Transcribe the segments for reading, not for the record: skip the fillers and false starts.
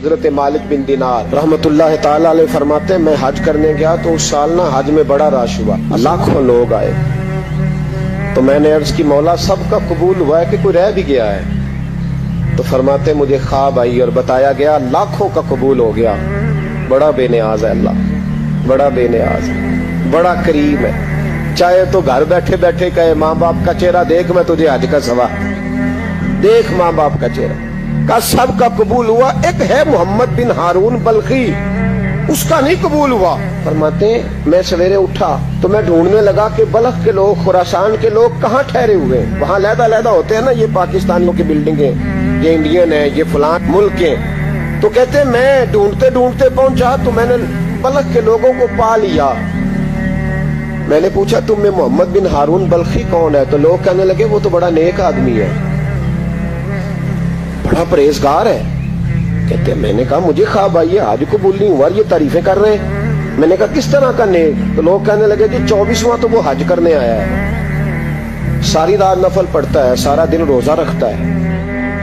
حضرت مالک بن دینار رحمتullah تعالی علیہ فرماتے ہیں میں حج کرنے گیا تو اس سال نا حج میں بڑا رش ہوا، لاکھوں لوگ آئے، تو میں نے عرض کی مولا سب کا قبول ہوا ہے کہ کوئی رہ بھی گیا ہے؟ تو فرماتے مجھے خواب آئی اور بتایا گیا لاکھوں کا قبول ہو گیا۔ بڑا بے نیاز ہے اللہ، بڑا بے نیاز ہے، بڑا کریم ہے، چاہے تو گھر بیٹھے بیٹھے کہے ماں باپ کا چہرہ دیکھ میں تجھے حج کا ثواب دیکھ، ماں باپ کا چہرہ کا سب کا قبول ہوا، ایک ہے محمد بن ہارون بلخی اس کا نہیں قبول ہوا۔ فرماتے ہیں میں سویرے اٹھا تو میں ڈھونڈنے لگا کہ بلخ کے لوگ، خراسان کے لوگ کہاں ٹھہرے ہوئے ہیں، وہاں علیحدہ علیحدہ ہوتے ہیں نا، یہ پاکستانیوں کی بلڈنگیں، یہ انڈین ہیں، یہ فلان ملک ہیں، تو کہتے ہیں میں ڈھونڈتے ڈھونڈتے پہنچا تو میں نے بلخ کے لوگوں کو پا لیا۔ میں نے پوچھا تم میں محمد بن ہارون بلخی کون ہے؟ تو لوگ کہنے لگے وہ تو بڑا نیک آدمی ہے، بڑا پرہیزگار ہے۔ کہتے ہیں میں نے کہا مجھے خواب آئی ہے، حج قبول نہیں ہوا، یہ تعریفیں کر رہے ہیں۔ میں نے کہا کس طرح کا نیک؟ تو لوگ کہنے لگے جی 24واں تو وہ حج کرنے آیا ہے، ساری رات نفل پڑھتا ہے، سارا دن روزہ رکھتا ہے،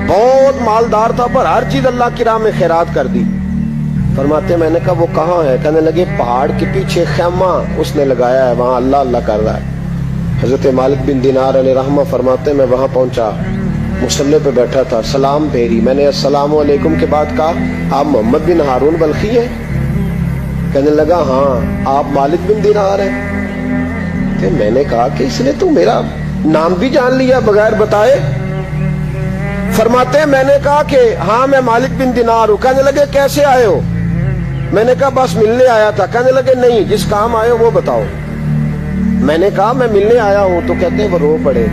بہت مالدار تھا پر ہر چیز اللہ کی راہ میں خیرات کر دی۔ فرماتے میں نے کہا وہ کہاں ہے؟ کہنے لگے پہاڑ کے پیچھے خیمہ اس نے لگایا ہے، وہاں اللہ اللہ کر رہا ہے۔ حضرت مالک بن دینار علیہ رحمہ فرماتے میں وہاں پہنچا، مصلی پہ بیٹھا تھا، سلام پھیری، میں نے السلام علیکم کے بعد کہا آپ محمد بن ہارون بلخی ہیں؟ کہنے لگا ہاں۔ آپ مالک بن دینار ہیں؟ تو میں نے کہا کہ اس نے تو میرا نام بھی جان لیا بغیر بتائے۔ فرماتے ہیں میں نے کہا کہ ہاں میں مالک بن دینار ہوں۔ کہنے لگے کیسے آئے ہو؟ میں نے کہا بس ملنے آیا تھا۔ کہنے لگے نہیں جس کام آئے ہو وہ بتاؤ۔ میں نے کہا میں ملنے آیا ہوں، تو کہتے ہیں وہ رو پڑے،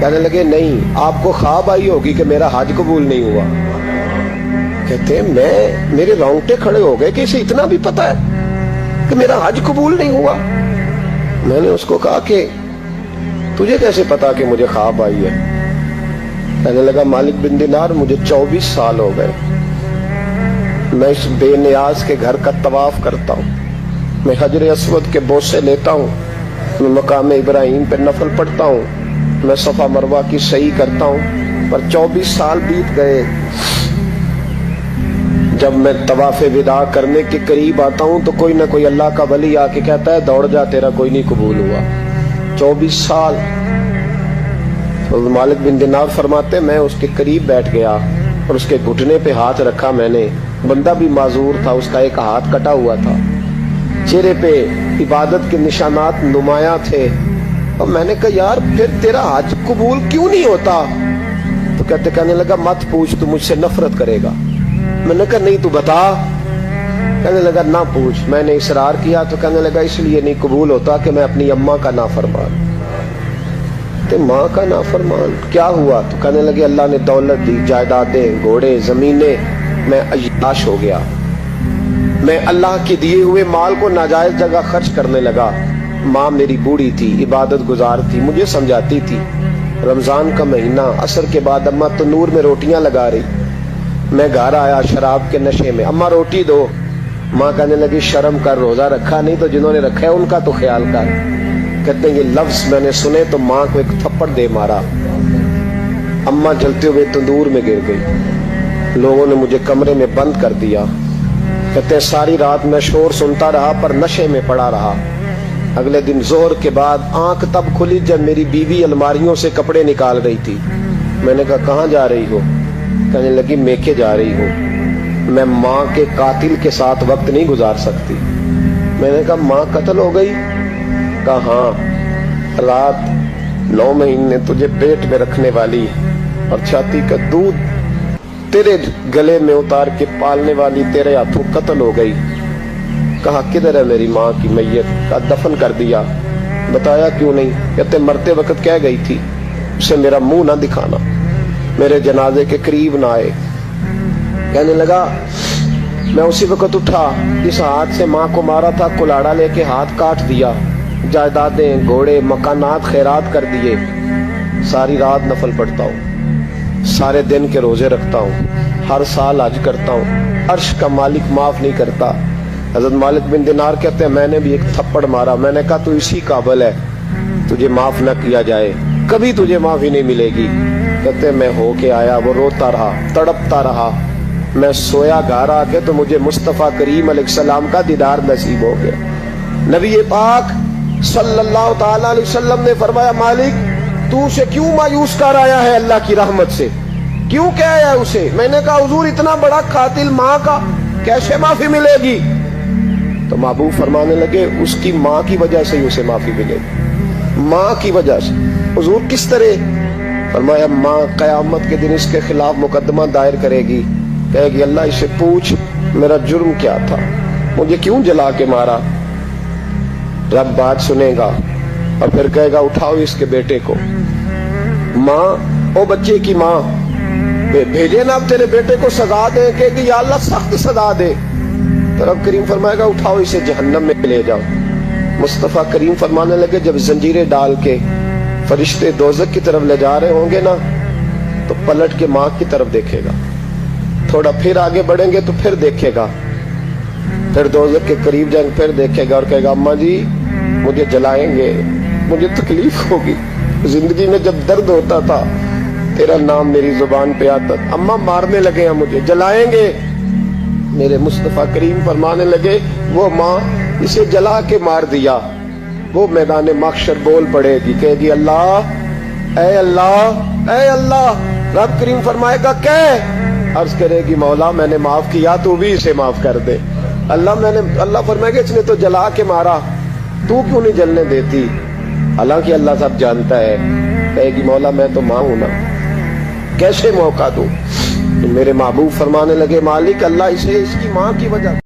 کہنے لگے نہیں آپ کو خواب آئی ہوگی کہ میرا حج قبول نہیں ہوا۔ کہتے ہیں میرے رونگٹے کھڑے ہو گئے کہ اسے اتنا بھی پتا ہے کہ میرا حج قبول نہیں ہوا۔ میں نے اس کو کہا کہ تجھے کیسے پتا کہ مجھے خواب آئی ہے؟ کہنے لگا مالک بن دینار مجھے 24 سال ہو گئے، میں اس بے نیاز کے گھر کا طواف کرتا ہوں، میں حجر اسود کے بوسے لیتا ہوں، میں مقام ابراہیم پہ نفل پڑھتا ہوں، میں صفا مروہ کی سعی کرتا ہوں، پر 24 سال بیت گئے۔ جب میں طواف وداع کرنے کے قریب آتا ہوں تو کوئی نہ کوئی اللہ کا ولی آ کے کہتا ہے دوڑ جا تیرا کوئی نہیں قبول ہوا۔ 24 سال۔ مالک بن دینار فرماتے میں اس کے قریب بیٹھ گیا اور اس کے گھٹنے پہ ہاتھ رکھا، میں نے، بندہ بھی معذور تھا، اس کا ایک ہاتھ کٹا ہوا تھا، چہرے پہ عبادت کے نشانات نمایاں تھے، اور میں نے کہا یار پھر تیرا حج قبول کیوں نہیں ہوتا؟ تو کہنے لگا مت پوچھ تو مجھ سے نفرت کرے گا۔ میں نے کہا نہیں تو بتا۔ کہنے لگا نہ پوچھ۔ میں نے اصرار کیا تو کہنے لگا اس لیے نہیں قبول ہوتا کہ میں اپنی اماں کا نافرمان۔ تو ماں کا نافرمان کیا ہوا؟ تو کہنے لگے اللہ نے دولت دی، جائیدادیں، گھوڑے، زمینیں، میں عیاش ہو گیا، میں اللہ کے دیے ہوئے مال کو ناجائز جگہ خرچ کرنے لگا۔ ماں میری بوڑھی تھی، عبادت گزار تھی، مجھے سمجھاتی تھی۔ رمضان کا مہینہ، عصر کے بعد اماں تنور میں روٹیاں لگا رہی، میں گھر آیا شراب کے نشے میں، اماں روٹی دو۔ ماں کہنے لگی شرم کر، روزہ رکھا نہیں تو جنہوں نے رکھا ہے ان کا تو خیال کر۔ کہتے ہیں یہ لفظ میں نے سنے تو ماں کو ایک تھپڑ دے مارا، اماں جلتے ہوئے تندور میں گر گئی، لوگوں نے مجھے کمرے میں بند کر دیا۔ کہتے ہیں ساری رات میں شور سنتا رہا پر نشے میں پڑا رہا۔ اگلے دن ظہر کے بعد آنکھ تب کھلی جب میری بیوی الماریوں سے کپڑے نکال رہی تھی۔ میں نے کہا کہاں جا رہی ہو؟ کہنے لگی میکے جا رہی ہوں، میں ماں کے قاتل کے ساتھ وقت نہیں گزار سکتی۔ میں نے کہا ماں قتل ہو گئی؟ کہا ہاں، رات 9 مہینے تجھے پیٹ میں رکھنے والی اور چھاتی کا دودھ تیرے گلے میں اتار کے پالنے والی تیرے ہاتھوں قتل ہو گئی۔ کہا کدھر ہے میری ماں کی میت؟ کہا دفن کر دیا۔ بتایا کیوں نہیں؟ کہتے مرتے وقت کہہ گئی تھی اسے میرا منہ نہ دکھانا، میرے جنازے کے قریب نہ آئے۔ کہنے لگا میں اسی وقت اٹھا، اس ہاتھ سے ماں کو مارا تھا، کلاڑا لے کے ہاتھ کاٹ دیا، جائیدادیں، گھوڑے، مکانات خیرات کر دیے، ساری رات نفل پڑھتا ہوں، سارے دن کے روزے رکھتا ہوں، ہر سال حج کرتا ہوں، عرش کا مالک معاف نہیں کرتا۔ حضرت مالک بن دینار کہتے ہیں میں نے بھی ایک تھپڑ مارا، میں نے کہا تو اسی قابل ہے تجھے معاف نہ کیا جائے، کبھی تجھے معافی نہیں ملے گی۔ کہتے ہیں میں ہو کے آیا، وہ روتا رہا، تڑپتا رہا، میں سویا گھر آ کے تو مجھے مصطفیٰ کریم علیہ السلام کا دیدار نصیب ہو گیا۔ نبی پاک صلی اللہ تعالی علیہ وسلم نے فرمایا مالک تو اسے کیوں مایوس کر آیا ہے اللہ کی رحمت سے، کیوں کہہ آیا ہے اسے؟ میں نے کہا حضور اتنا بڑا قاتل ماں کا کیسے معافی ملے گی؟ تو محبوب فرمانے لگے اس کی ماں کی وجہ سے ہی اسے معافی ملے گی، ماں کی وجہ سے۔ حضور کس طرح؟ فرمایا ماں قیامت کے دن اس کے خلاف مقدمہ دائر کرے گی، کہے گی اللہ اسے پوچھ میرا جرم کیا تھا، مجھے کیوں جلا کے مارا؟ رب بات سنے گا اور پھر کہے گا اٹھاؤ اس کے بیٹے کو۔ ماں او بچے کی ماں بھیجے نا اب تیرے بیٹے کو سزا دے، کہے گی یا اللہ سخت سزا دے، تو رب کریم فرمائے گا اٹھاؤ اسے جہنم میں لے جاؤ۔ مصطفیٰ کریم فرمانے لگے جب زنجیریں ڈال کے فرشتے دوزخ کی طرف لے جا رہے ہوں گے نا تو پلٹ کے ماں کی طرف دیکھے گا، تھوڑا پھر آگے بڑھیں گے تو پھر دیکھے گا، پھر دوزخ کے قریب جائیں پھر دیکھے گا اور کہے گا اماں جی مجھے جلائیں گے، مجھے تکلیف ہوگی، زندگی میں جب درد ہوتا تھا تیرا نام میری زبان پہ آتا تھا، اماں مارنے لگے ہیں مجھے، جلائیں گے۔ میرے مصطفیٰ کریم فرمانے لگے وہ ماں اسے جلا کے مار دیا، وہ میدان محشر بول پڑے گی، کہے گی اللہ اے اللہ اے اللہ۔ رب کریم فرمائے گا کہ عرض کرے گی مولا میں نے معاف کیا تو بھی اسے معاف کر دے۔ اللہ فرمائے گا اس نے تو جلا کے مارا، تو کیوں نہیں جلنے دیتی؟ حالانکہ اللہ سب جانتا ہے، کہے گی مولا میں تو ماں ہوں نا، کیسے موقع دوں؟ میرے محبوب فرمانے لگے مالک اللہ اسے اس کی ماں کی وجہ